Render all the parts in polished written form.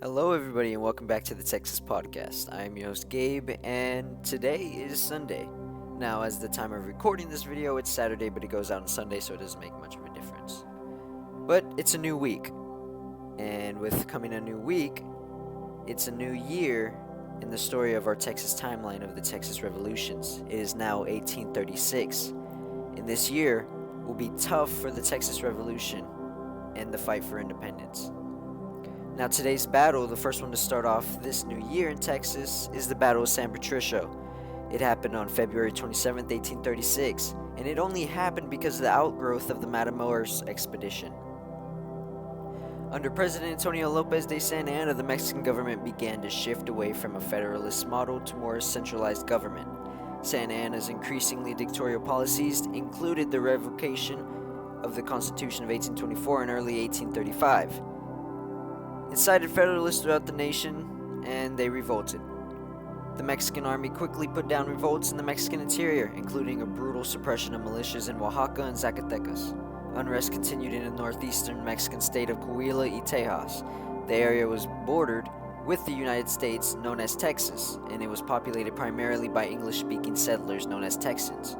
Hello, everybody, and welcome back to the Texas Podcast. I am your host, Gabe, and today is Sunday. Now, as the time of recording this video, it's Saturday, but it goes out on Sunday, so it doesn't make much of a difference. But it's a new week, and with coming a new week, it's a new year in the story of our Texas timeline of the Texas Revolutions. It is now 1836, and this year will be tough for the Texas Revolution and the fight for independence. Now, today's battle, the first one to start off this new year in Texas, is the Battle of San Patricio. It happened on February 27th, 1836, and it only happened because of the outgrowth of the Matamoros expedition. Under President Antonio Lopez de Santa Anna, the Mexican government began to shift away from a federalist model to more centralized government. Santa Anna's increasingly dictatorial policies included the revocation of the Constitution of 1824 and early 1835. Incited Federalists throughout the nation, and they revolted. The Mexican army quickly put down revolts in the Mexican interior, including a brutal suppression of militias in Oaxaca and Zacatecas. Unrest continued in the northeastern Mexican state of Coahuila y Tejas. The area was bordered with the United States, known as Texas, and it was populated primarily by English-speaking settlers known as Texans.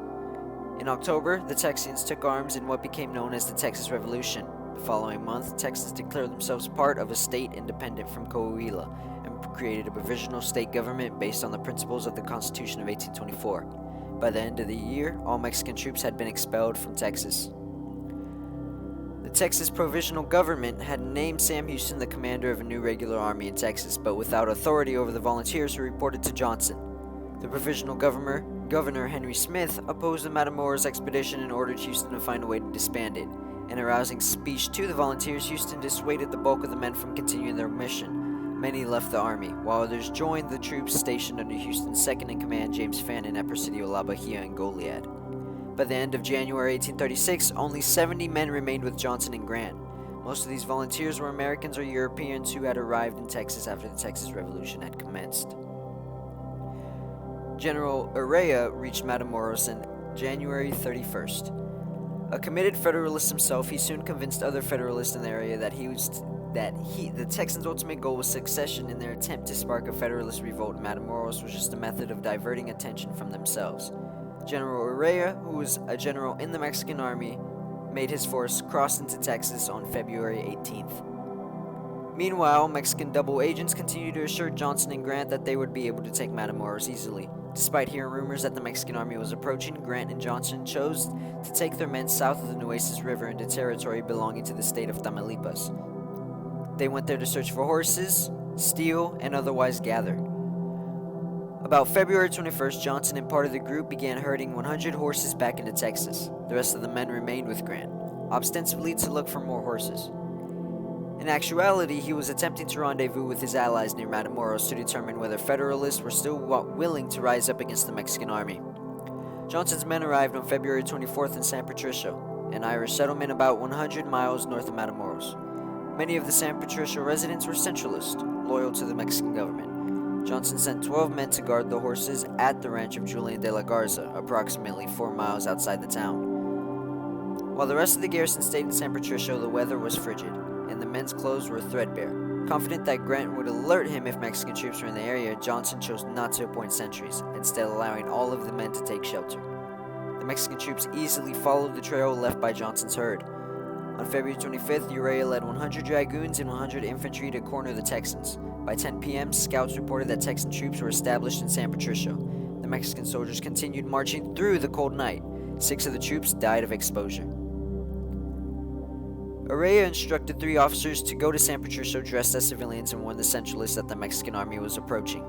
In October, the Texans took arms in what became known as the Texas Revolution. The following month, Texans declared themselves part of a state independent from Coahuila and created a provisional state government based on the principles of the Constitution of 1824. By the end of the year, all Mexican troops had been expelled from Texas. The Texas Provisional Government had named Sam Houston the commander of a new regular army in Texas, but without authority over the volunteers who reported to Johnson. The Provisional Governor Henry Smith opposed the Matamoros expedition and ordered Houston to find a way to disband it. In a rousing speech to the volunteers, Houston dissuaded the bulk of the men from continuing their mission. Many left the army, while others joined the troops stationed under Houston's second-in-command, James Fannin, at Presidio La Bahia and Goliad. By the end of January 1836, only 70 men remained with Johnson and Grant. Most of these volunteers were Americans or Europeans who had arrived in Texas after the Texas Revolution had commenced. General Urrea reached Matamoros on January 31st. A committed Federalist himself, he soon convinced other Federalists in the area that the Texans' ultimate goal was succession in their attempt to spark a Federalist revolt. Matamoros was just a method of diverting attention from themselves. General Urrea, who was a general in the Mexican army, made his force cross into Texas on February 18th. Meanwhile, Mexican double agents continued to assure Johnson and Grant that they would be able to take Matamoros easily. Despite hearing rumors that the Mexican army was approaching, Grant and Johnson chose to take their men south of the Nueces River into territory belonging to the state of Tamaulipas. They went there to search for horses, steal, and otherwise gather. About February 21st, Johnson and part of the group began herding 100 horses back into Texas. The rest of the men remained with Grant, ostensibly to look for more horses. In actuality, he was attempting to rendezvous with his allies near Matamoros to determine whether Federalists were still willing to rise up against the Mexican army. Johnson's men arrived on February 24th in San Patricio, an Irish settlement about 100 miles north of Matamoros. Many of the San Patricio residents were Centralists, loyal to the Mexican government. Johnson sent 12 men to guard the horses at the ranch of Julian de la Garza, approximately 4 miles outside the town. While the rest of the garrison stayed in San Patricio, the weather was frigid, and the men's clothes were threadbare. Confident that Grant would alert him if Mexican troops were in the area, Johnson chose not to appoint sentries, instead allowing all of the men to take shelter. The Mexican troops easily followed the trail left by Johnson's herd. On February 25th, Urrea led 100 dragoons and 100 infantry to corner the Texans. By 10 p.m., scouts reported that Texan troops were established in San Patricio. The Mexican soldiers continued marching through the cold night. 6 of the troops died of exposure. Urrea instructed 3 officers to go to San Patricio dressed as civilians and warn the Centralists that the Mexican army was approaching.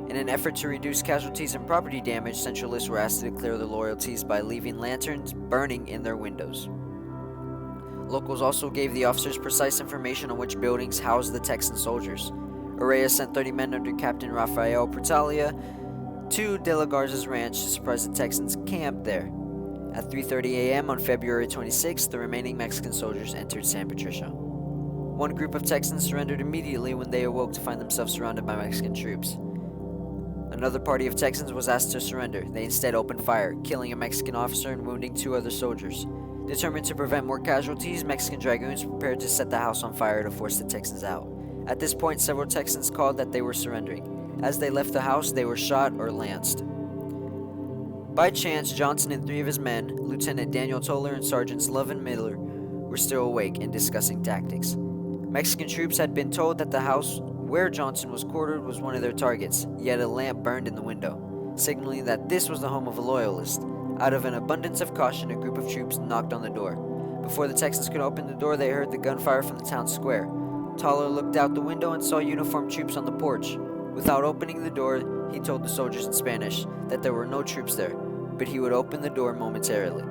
In an effort to reduce casualties and property damage, Centralists were asked to declare their loyalties by leaving lanterns burning in their windows. Locals also gave the officers precise information on which buildings housed the Texan soldiers. Urrea sent 30 men under Captain Rafael Portalia to De La Garza's ranch to surprise the Texans camped there. At 3:30 a.m. on February 26th, the remaining Mexican soldiers entered San Patricio. One group of Texans surrendered immediately when they awoke to find themselves surrounded by Mexican troops. Another party of Texans was asked to surrender. They instead opened fire, killing a Mexican officer and wounding 2 other soldiers. Determined to prevent more casualties, Mexican dragoons prepared to set the house on fire to force the Texans out. At this point, several Texans called that they were surrendering. As they left the house, they were shot or lanced. By chance, Johnson and 3 of his men, Lieutenant Daniel Toller and Sergeants Love and Miller, were still awake and discussing tactics. Mexican troops had been told that the house where Johnson was quartered was one of their targets, yet a lamp burned in the window, signaling that this was the home of a loyalist. Out of an abundance of caution, a group of troops knocked on the door. Before the Texans could open the door, they heard the gunfire from the town square. Toller looked out the window and saw uniformed troops on the porch. Without opening the door, he told the soldiers in Spanish that there were no troops there, but he would open the door momentarily.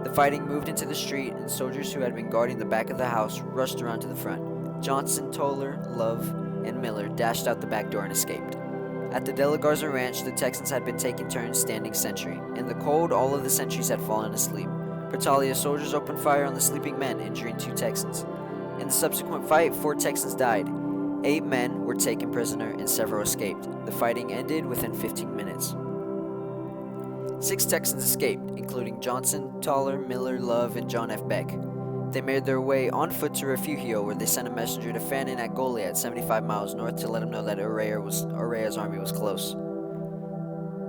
The fighting moved into the street, and soldiers who had been guarding the back of the house rushed around to the front. Johnson, Toller, Love, and Miller dashed out the back door and escaped. At the De La Garza Ranch, the Texans had been taking turns standing sentry. In the cold, all of the sentries had fallen asleep. Bertalia's soldiers opened fire on the sleeping men, injuring 2 Texans. In the subsequent fight, 4 Texans died. 8 men were taken prisoner and several escaped. The fighting ended within 15 minutes. 6 Texans escaped, including Johnson, Toller, Miller, Love, and John F. Beck. They made their way on foot to Refugio, where they sent a messenger to Fannin at Goliad, 75 miles north, to let him know that Urrea's army was close.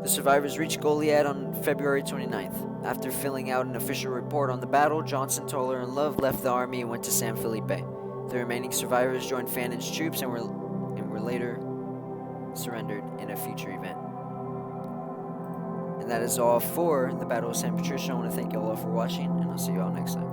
The survivors reached Goliad on February 29th. After filling out an official report on the battle, Johnson, Toller, and Love left the army and went to San Felipe. The remaining survivors joined Fannin's troops and were later surrendered in a future event. And that is all for the Battle of San Patricio. I want to thank you all for watching, and I'll see you all next time.